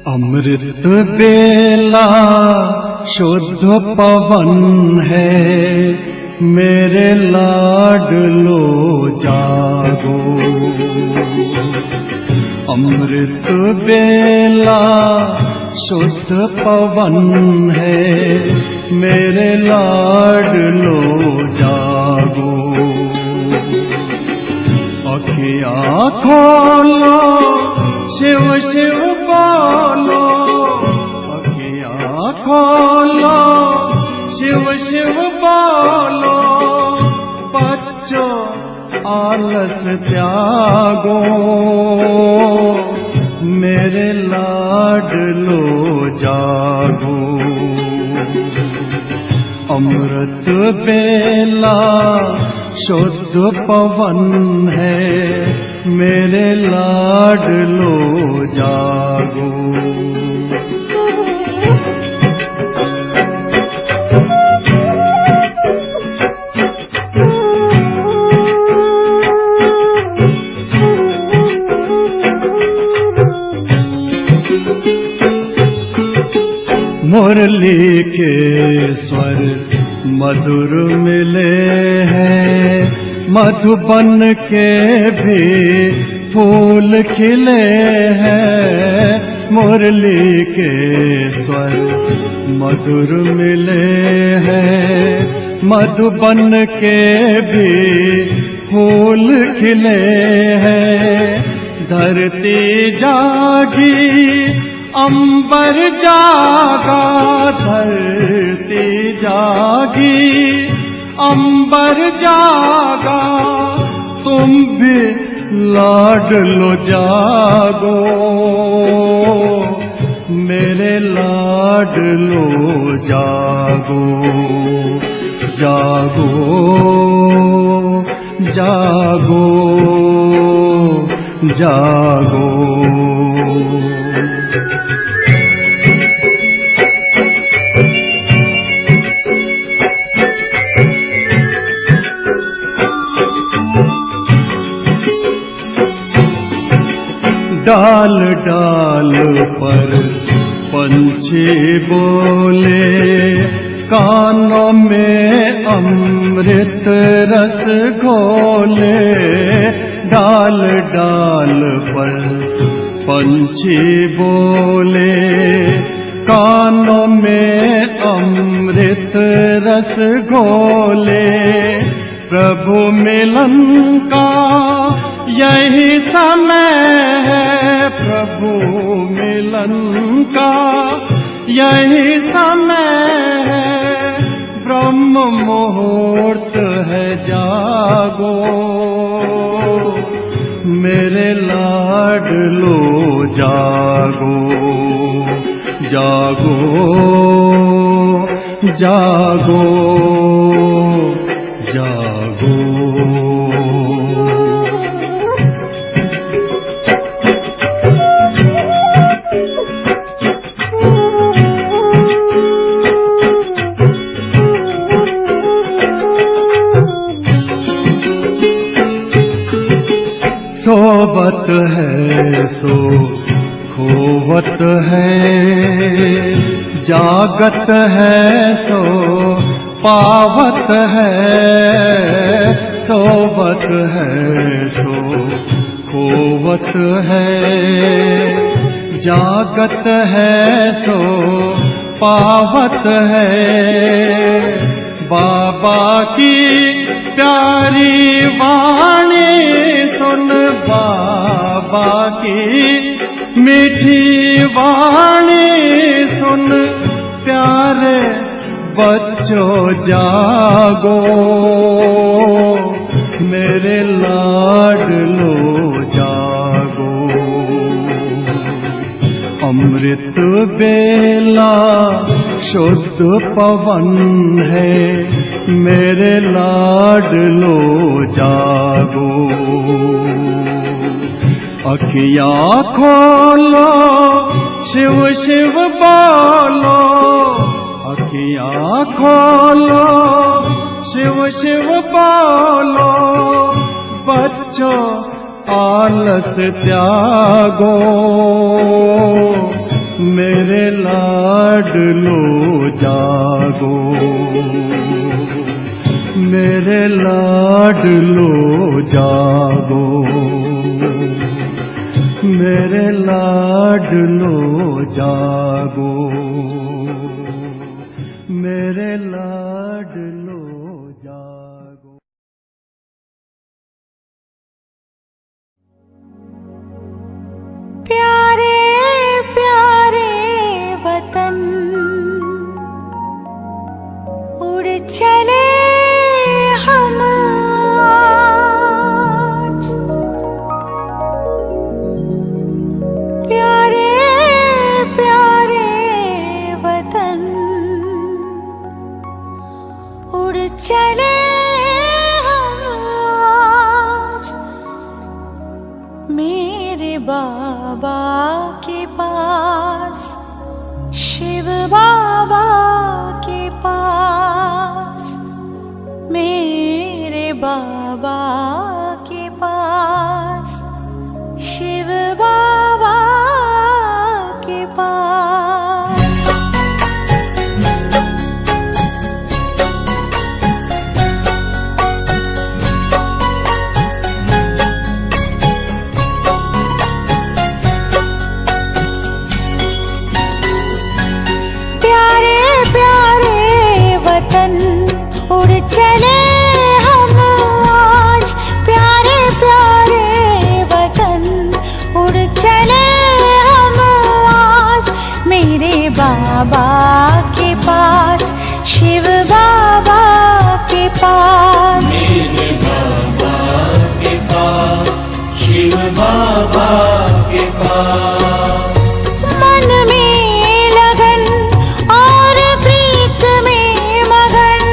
अमृत बेला शुद्ध पवन है, मेरे लाडलो जागो। अमृत बेला शुद्ध पवन है, मेरे लाडलो जागो। अखियाँ खोलो शिव शिव बोलो, अखियाँ खोलो शिव शिव बोलो। बच्चों आलस त्यागो, मेरे लाडलो जागो। अमृत बेला शुद्ध पवन है, मेरे लाडलो जागो। मुरली के स्वर मधुर मिले हैं, मधुबन के भी फूल खिले हैं। मुरली के स्वर मधुर मिले हैं, मधुबन के भी फूल खिले हैं। धरती जागी अंबर जागा, धरती जागी अंबर जागा। तुम भी लाडलो जागो, मेरे लाडलो जागो। जागो जागो जागो। डाल डाल पर पंछी बोले, कानों में अमृत रस घोले। डाल डाल पर पंछी बोले, कानों में अमृत रस घोले। प्रभु मिलन का यही समय है, प्रभु मिलन का यही समय है। ब्रह्म मुहूर्त है जागो, मेरे लाडलो जागो। जागो जागो जागो। सोवत है सो खोवत है, जागत है सो पावत है। सोवत है सो खोवत है, जागत है सो पावत है। बाबा की प्यारी वाणी सुन, बाबा की मीठी वाणी सुन। प्यारे बच्चों जागो, मेरे लाडलो जागो। अमृत बेला शुद्ध पवन है, मेरे लाडलो जागो। अखियाँ खोलो, शिव शिव बोलो, अखियाँ खोलो, शिव शिव बोलो। बच्चों आलस त्यागो, मेरे लाडलो जागो, मेरे लाडलो जागो, मेरे लाडलो जागो, मेरे लाडलो जागो। प्यारे प्यारे वतन, उड़ चले हम आज। प्यारे प्यारे वतन, उड़ चले हम आज। मेरे बाबा के पास, शिव बाबा के पास, मेरे बाबा के पास, शिव बाबा के पास। प्यारे प्यारे वतन, उड़ चले हम आज। प्यारे प्यारे वतन, उड़ चले हम आज। मेरे बाबा के पास, शिव बाबा के पास, मेरे बाबा के पास, शिव बाबा के पास। मन में लगन और प्रीत में मगन,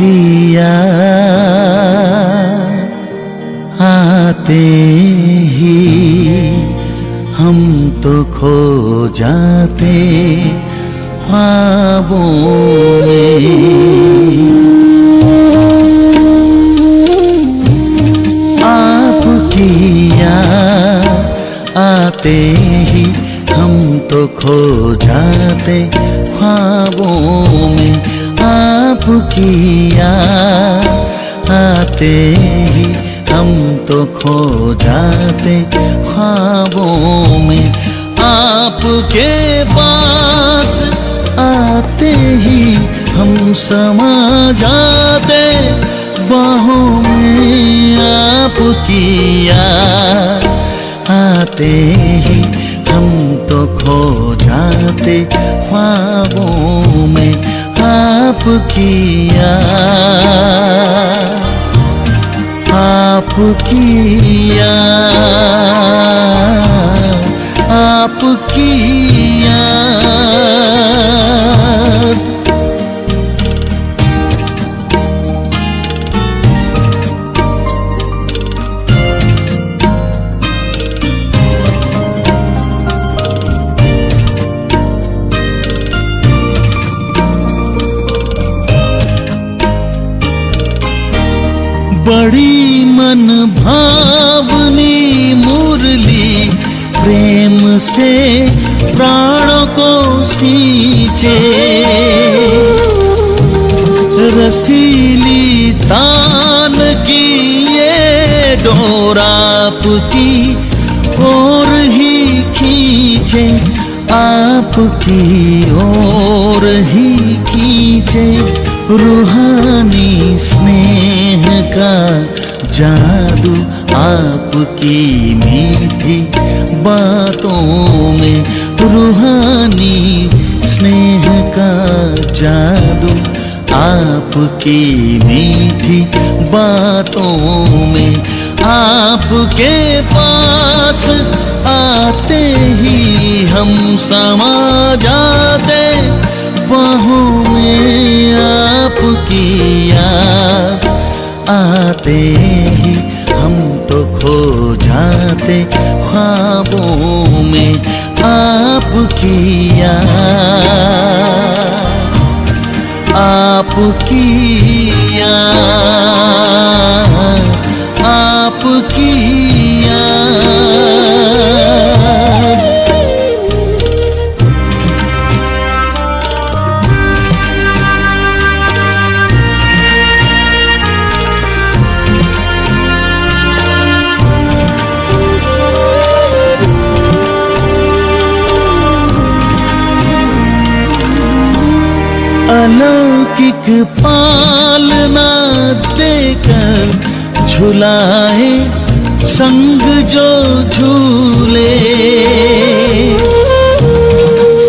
किया आते ही हम तो खो जाते ख्वाबों में। आपकी याद आते ही हम तो खो जाते ख्वाबों में। आपकी याद आते ही हम तो खो जाते ख्वाबों में। आपके पास आते ही हम समा जाते बाहों में। आपकी याद आते ही हम तो खो जाते ख्वाबों में। आपकी याद आपकी याद आपकी याद। बड़ी मन भावनी मुरली प्रेम से प्राणों को सींचे। रसीली तान की ये डोर आपकी ओर ही खींचे। आपकी ओर ही खींचे। रूहानी स्नेह का जादू आपकी मीठी बातों में। रूहानी स्नेह का जादू आपकी मीठी बातों में। आपके पास आते ही हम समा जाते बाहों में। आपकी याद आते ही हम तो खो जाते ख्वाबों में। आपकी याद आपकी याद आपकी याद। अलौकिक पालना देकर झुलाए संग जो झूले।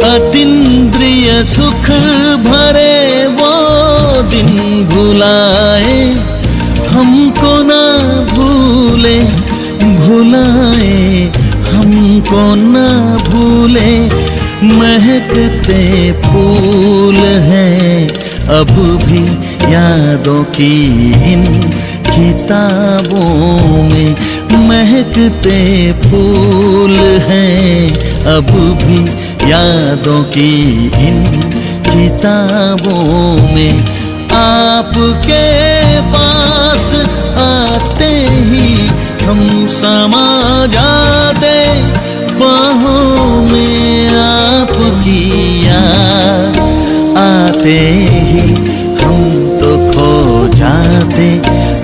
अतीन्द्रिय सुख भरे वो दिन भुलाए हमको ना भूले। भुलाए हमको ना भूले। महकते फूल हैं अब भी यादों की इन किताबों में। महकते फूल हैं अब भी यादों की इन किताबों में। आपके पास आते ही हम समा जाते बाहों में। आपकी याद आते ही हम तो खो जाते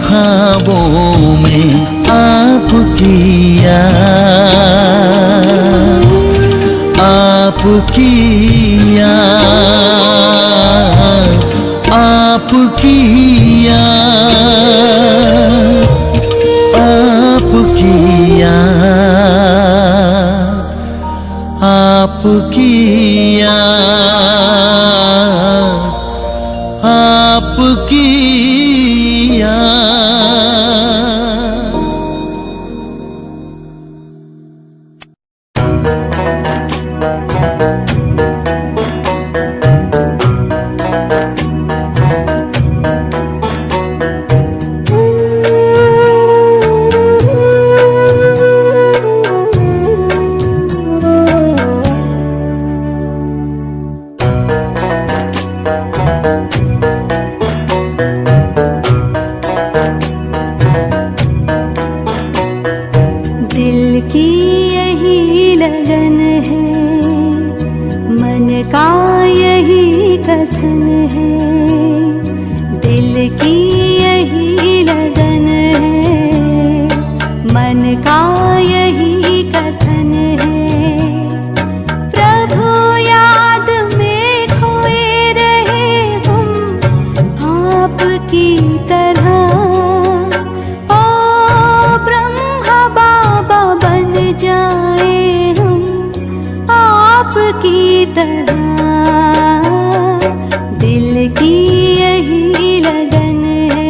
ख्वाबों में। आपकी याद आपकी याद आपकी याद आपकी याद आपकी याद आपकी याद। का यही कथन है, दिल की यही लगन है, मन का यही कथन है। प्रभु याद में खोए रहे हम आपकी तरह, ओ ब्रह्मा बाबा बन जाए हम आपकी तरह। दिल की यही लगन है,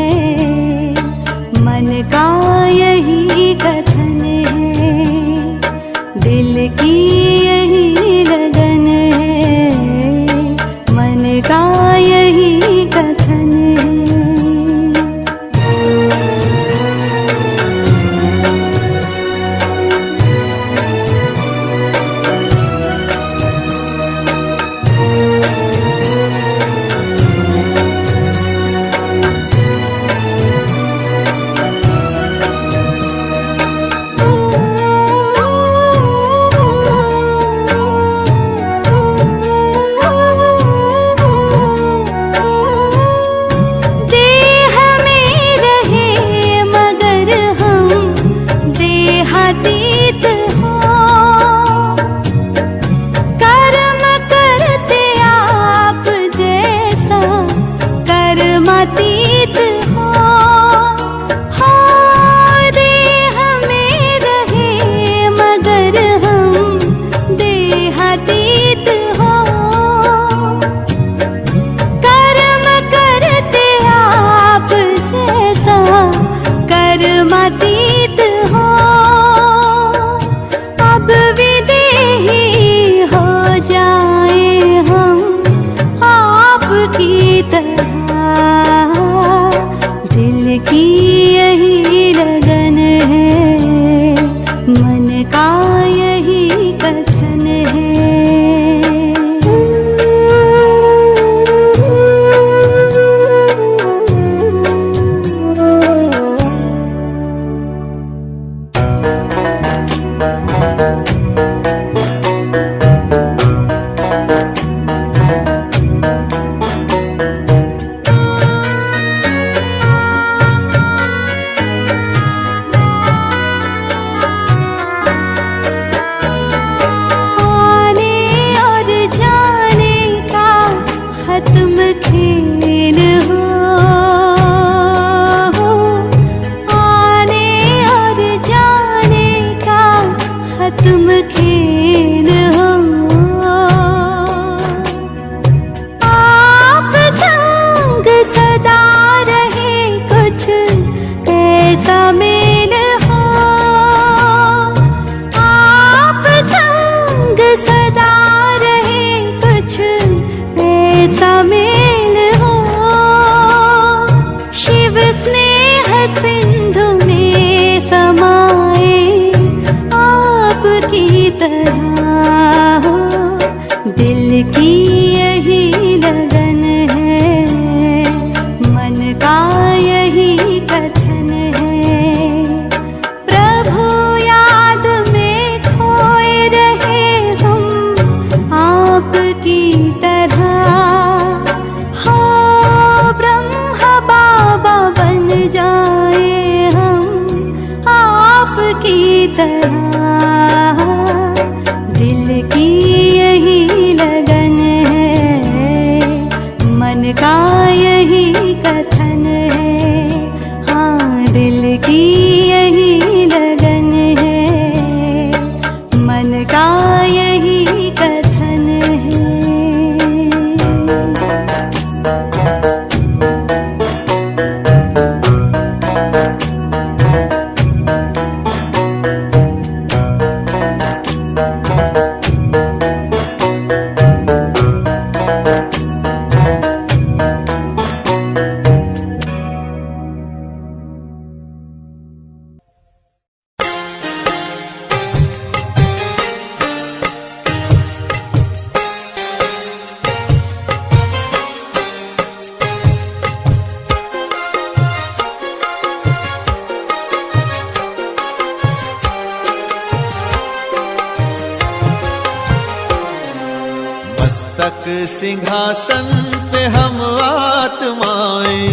मस्तक सिंहासन पे हम आत्माएं,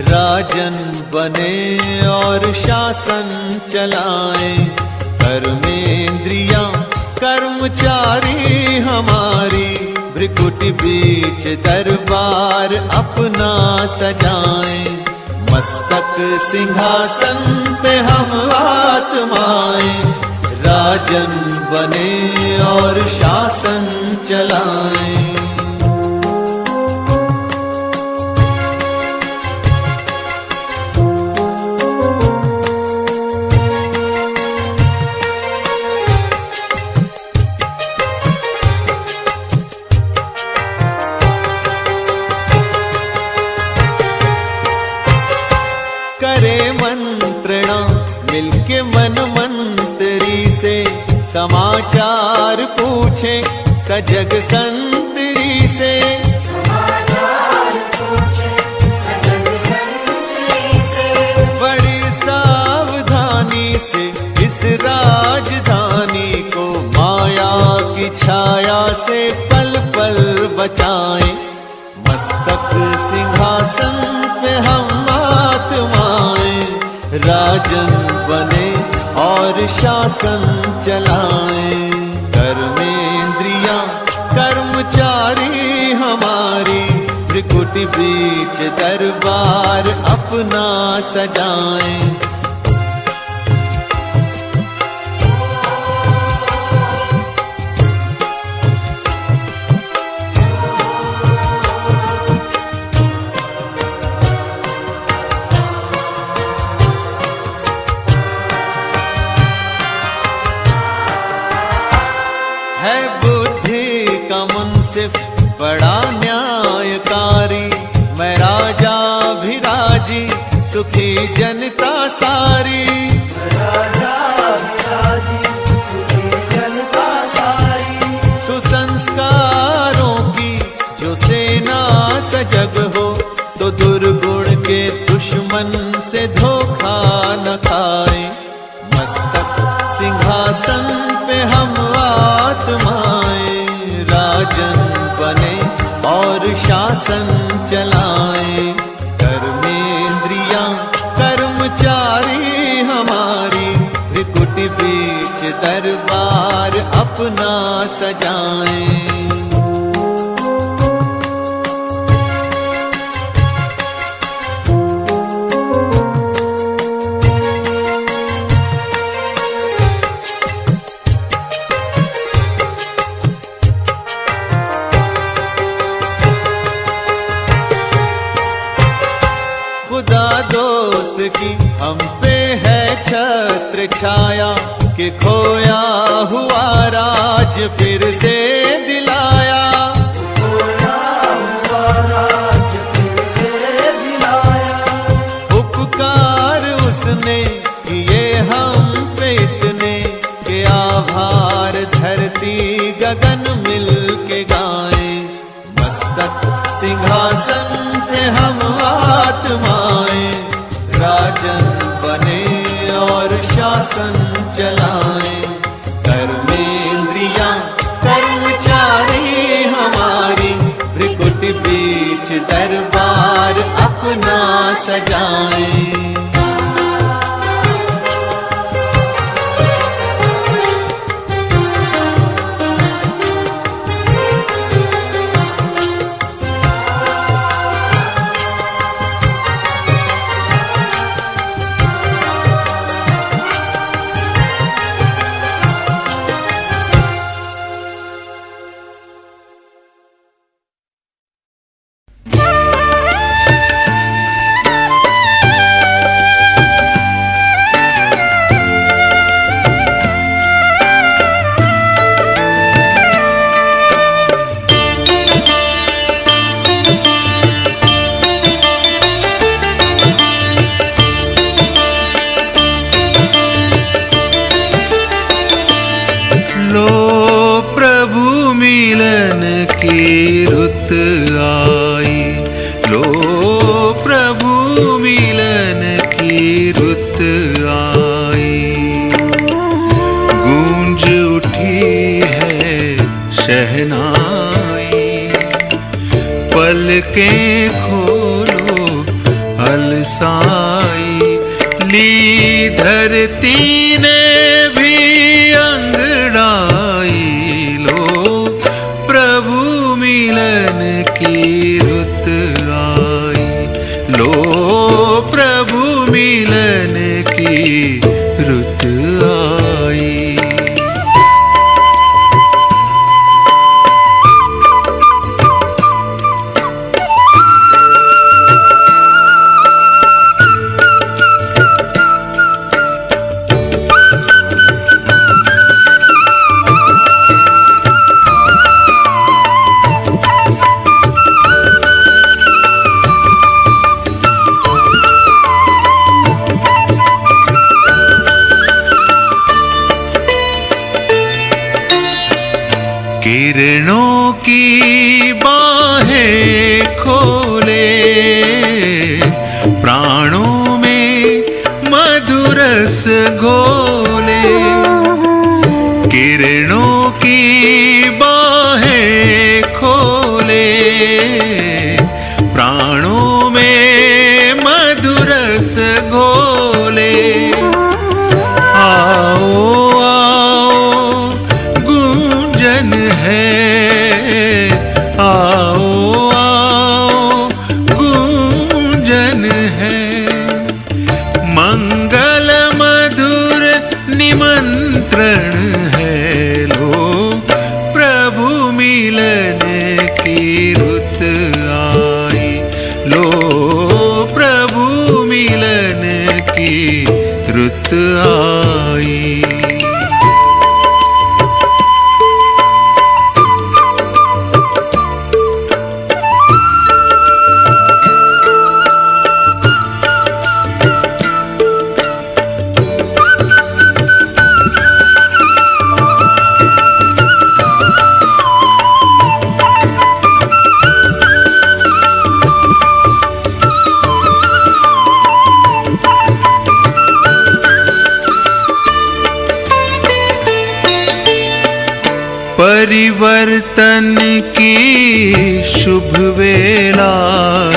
राजन बने और शासन चलाएं। कर्मेंद्रियां कर्मचारी हमारी, भ्रिकुटी बीच दरबार अपना सजाएं। मस्तक सिंहासन पे हम आत्माएं, राजन बने और शासन चलाएं। करे मंत्रणा मिलके मन मंत्री से, समाचार पूछे सजग संतरी से। बड़ी सावधानी से इस राजधानी को माया की छाया से पल पल बचाएं। मस्तक सिंहासन पे हम आत्माएं, राजन बने और शासन चलाएं। कर्मेंद्रियां कर्मचारी हमारी, त्रिकुटी बीच दरबार अपना सजाएं। है बुद्धि का मुंसिफ बड़ा न्यायकारी, मैं राजा भी राजी सुखी जनता सारी। सुसंस्कारों की जो सेना सजग हो, तो दुर्गुण के दुश्मन से धोखा न खाए। मस्तक सिंहासन पे हम आत्माएं, राजन बने और शासन चलाएं। कर्मेंद्रियां कर्मचारी हमारी, त्रिकुटी बीच दरबार अपना सजाएं। खुदा दोस्त की हम पे है छत्र छाया, कि खोया हुआ राज फिर से दिलाया। उपकार उसने किए हम पे इतने, के आभार धरती गगन मिल के गाएं। मस्तक सिंहासन पे हम आत्माएं, राजन बने और शासन चलाएं। कर्मेंद्रियां कर्मचारी हमारी, त्रिकुटी बीच दरबार अपना सजाएं। शहनाई पलकें खोलो अलसाई, ली धरती ने भी अंगड़ाई, लो प्रभु मिलन की रुत आई, लो प्रभु मिलन की रुत आई। किरणों की बाहें खोले, प्राणों में मधुरस घोले, किरणों की बाहें खोले, प्राणों में मधुरस घोले। आओ आओ गूंजन है, आओ आओ गूंजन है, मंगल मधुर निमंत्रण है, लो प्रभु मिलन की रुत आई, लो प्रभु मिलन की रुत आई। परिवर्तन की शुभ वेला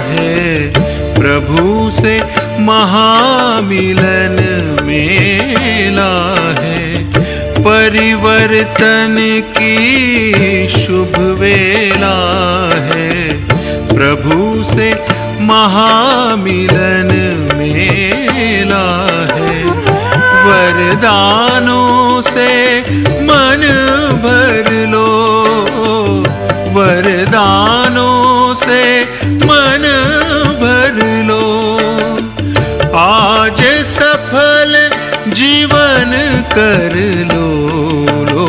है, प्रभु से महामिलन मेला है। परिवर्तन की शुभ वेला है, प्रभु से महामिलन मेला है। वरदानों से मन भर लो, वरदानों से मन भर लो, आज सफल जीवन कर लो, लो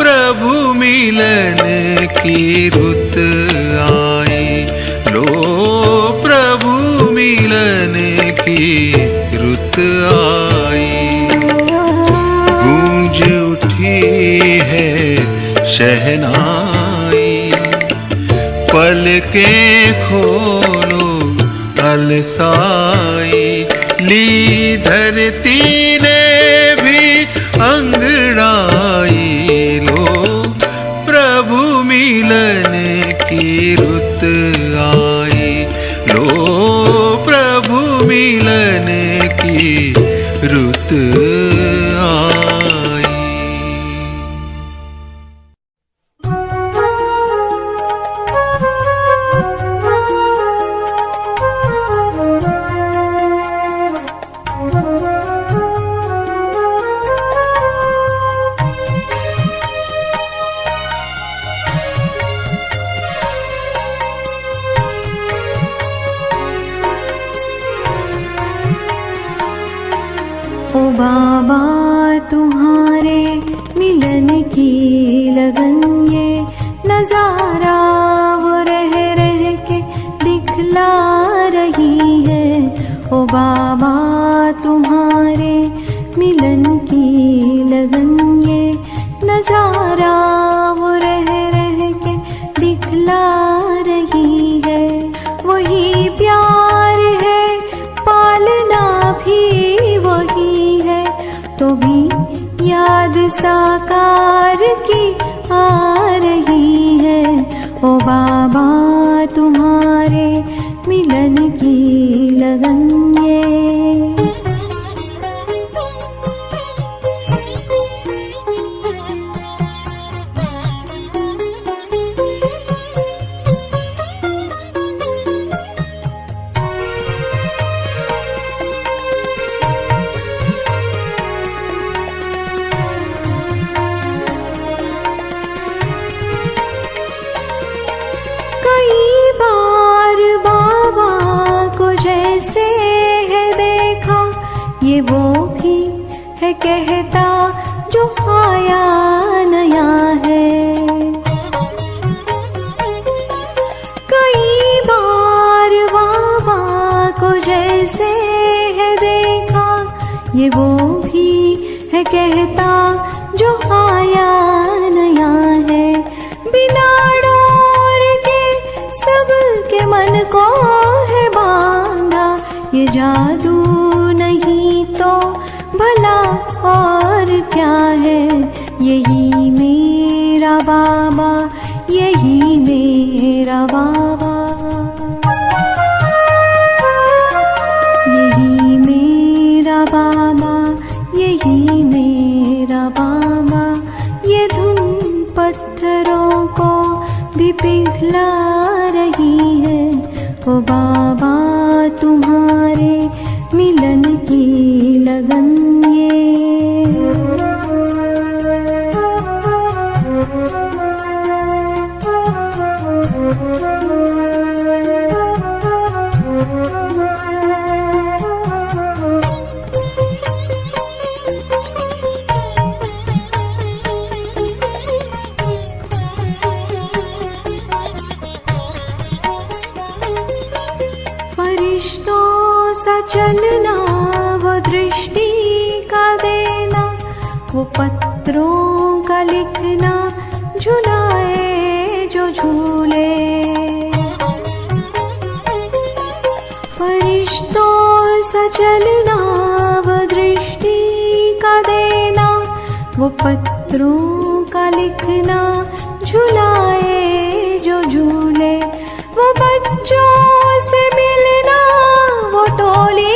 प्रभु मिलन की रुत आई, लो प्रभु मिलन की रुत आई। गूंज उठी है शहनाई, पलकें खोलो अलसाई, ली धरती ने भी अंगड़ाई, लो प्रभु मिलन की रुत आई, लो प्रभु मिलन की रुत आई। ओ बाबा तुम्हारे मिलन की लगन ये नजारा वो रह रह के दिखला रही है। ओ बाबा तुम्हारे मिलन की लगन ये नजारा वो रह रह के दिखला रही है। वही प्यार है पालना भी वही है, तो भी याद साकार की आ रही है। ओ बाबा तुम्हारे मिलन की लगन ये। ये वो भी है कहता जो आया नया है। कई बार बाबा को जैसे है देखा, ये वो भी है कहता जो आया नया है। बिना डोर के सबके मन को है बांधा, ये जादू नहीं तो भला और क्या है। यही मेरा बाबा, यही मेरा बाबा, यही मेरा बाबा, यही मेरा बाबा। ये धुन पत्थरों को भी पिघला रही है। ओ बाबा तुम्हारे मिलन की लगन ये। फरिश्तों सा चलना, वो दृष्टि का देना, वो पत्रों का लिखना, झुलाए जो झूले। फरिश्तों सा चलना, वो दृष्टि का देना, वो पत्रों का लिखना, झुलाए जो झूले। वो बच्चों से मिलना, वो टोली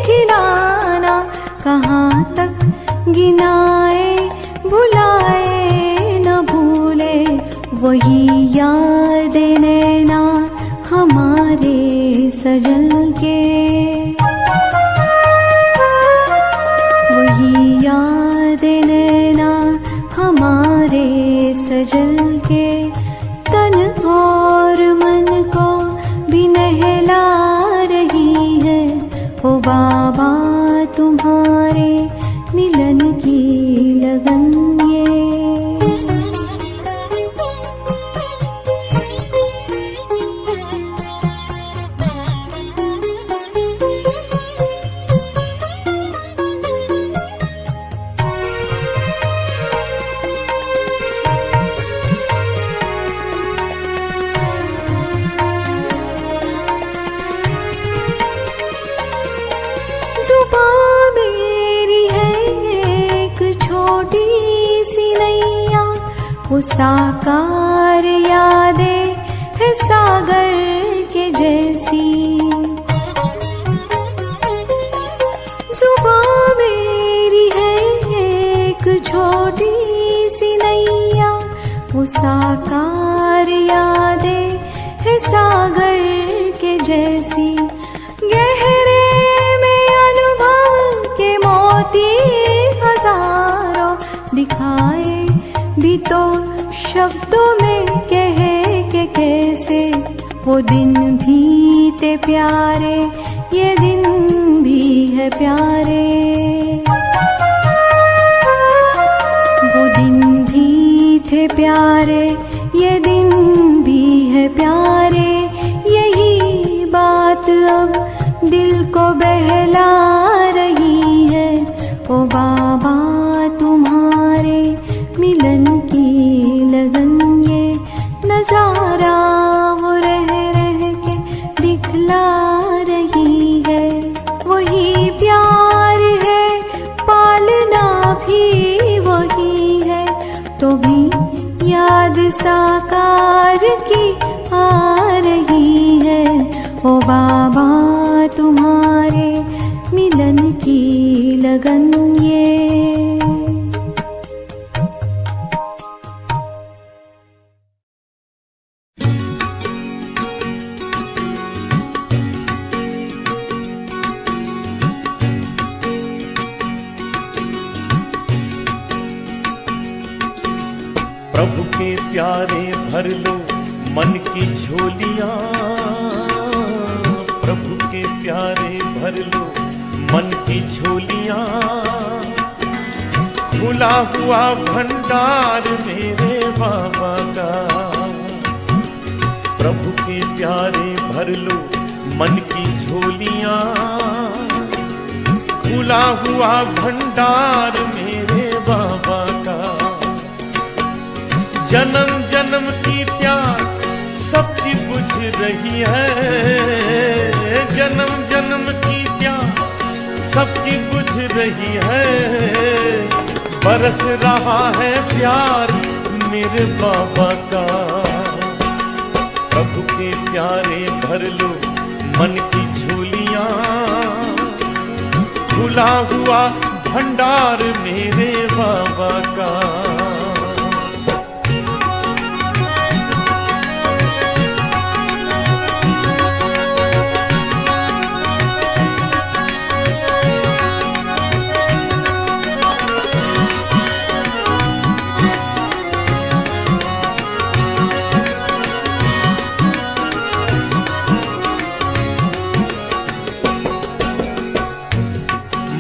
खिलाना, कहाँ तक गिनाए भुलाए न भूले। वही याद नैना हमारे सजल के, वही याद नैना हमारे सजल के। तन और मन को भी नहला रही है। ओ बाबा तुम्हारे मिलन की लगन ये। जुबां मेरी है एक छोटी सी नैया, वो साकार यादें है सागर के जैसी। जुबां मेरी है एक छोटी सी नैया, वो साकार यादें है सागर के जैसी। गहरे हजारों दिखाए भी तो शब्दों में कहे के कैसे। वो दिन भी थे प्यारे, ये दिन भी है प्यारे। वो दिन भी थे प्यारे, ये दिन भी है प्यारे। यही बात अब दिल को बहला रही है। ओ बाबा तुम्हारे मिलन की लगन ये। नजारा वो रह रह के दिखला रही है। वही प्यार है, पालना भी वही है। तो भी याद साकार की आ लगन ये। प्रभु के प्यारे भर लो मन की झोलियां, प्रभु के प्यारे भर लो मन की झोलियां। खुला हुआ भंडार मेरे बाबा का, प्रभु के प्यारे भर लो मन की झोलियां। खुला हुआ भंडार मेरे बाबा का। जन्म जन्म की प्यास सबकी बुझ रही है, जन्म जन्म की प्यास सबकी बुझ रही है। बरस रहा है प्यार मेरे बाबा का। प्रभु के प्यारे भर लो मन की झोलियां। खुला हुआ भंडार मेरे बाबा का।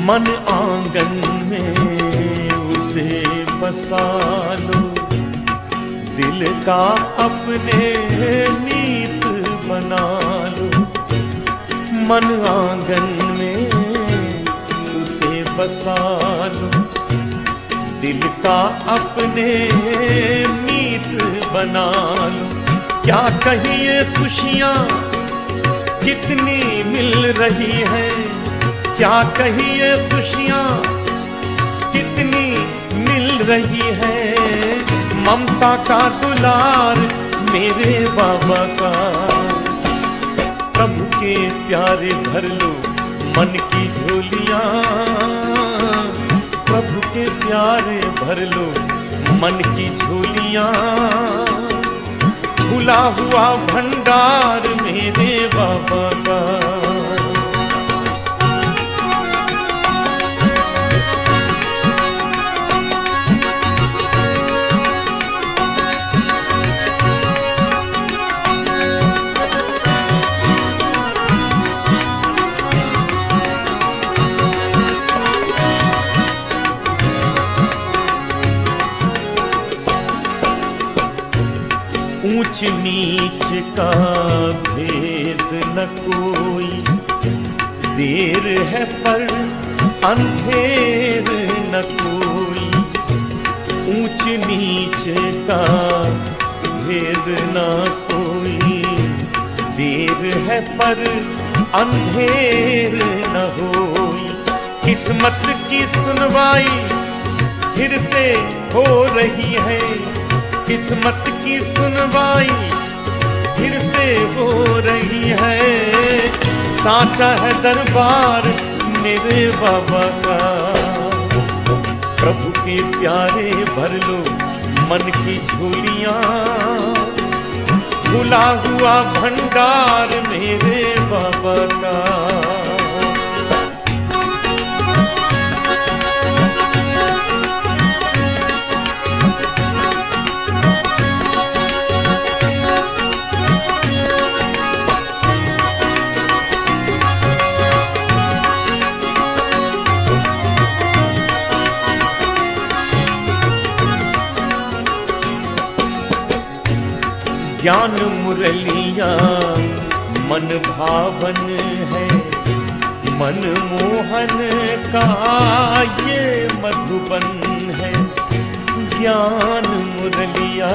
मन आंगन में उसे बसा लो, दिल का अपने नीत बना लो। मन आंगन में उसे बसा लो, दिल का अपने मीत बना लो। क्या कहिए खुशियां कितनी मिल रही है, क्या कहिए खुशियां कितनी मिल रही है। ममता का दुलार मेरे बाबा का। प्रभु के प्यारे भर लो मन की झोलियां, प्रभु के प्यारे भर लो मन की झोलियां। खुला हुआ भंडार मेरे बाबा का। ऊंच नीच का भेद न कोई, देर है पर अंधेर न कोई। ऊंच नीच का भेद न कोई, देर है पर अंधेर न होई। किस्मत की सुनवाई फिर से हो रही है, किस्मत की सुनवाई फिर से हो रही है। साचा है दरबार मेरे बाबा का। प्रभु के प्यारे भर लो मन की झोलियां। खुला हुआ भंडार मेरे बाबा का। ज्ञान मुरलिया मन भावन है, मन मोहन का ये मधुबन है। ज्ञान मुरलिया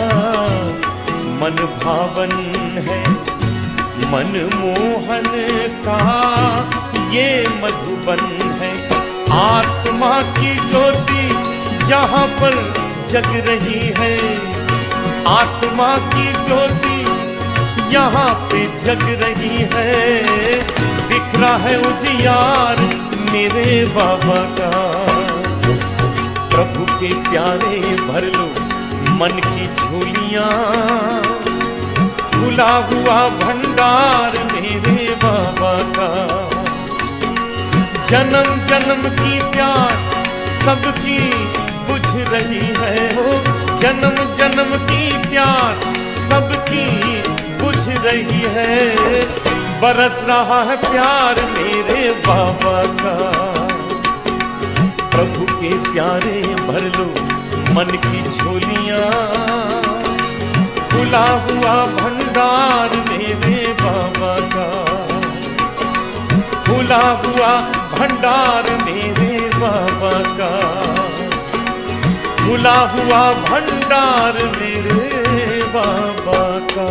मन भावन है, मन मोहन का ये मधुबन है। आत्मा की ज्योति जहाँ पर जग रही है, आत्मा की ज्योति यहाँ पे जग रही है। दिख रहा है उजियार मेरे बाबा का। प्रभु के प्यारे भर लो मन की झोलियां, खुला हुआ भंडार मेरे बाबा का। जन्म जन्म की प्यास सबकी बुझ रही है हो, जन्म जन्म की प्यास सबकी बुझ रही है। बरस रहा है प्यार मेरे बाबा का। प्रभु के प्यारे भर लो मन की झोलियां, खुला हुआ भंडार मेरे बाबा का। खुला हुआ भंडार मेरे बाबा का। खुला हुआ भंडार मेरे बाबा का।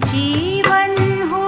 जीवन हो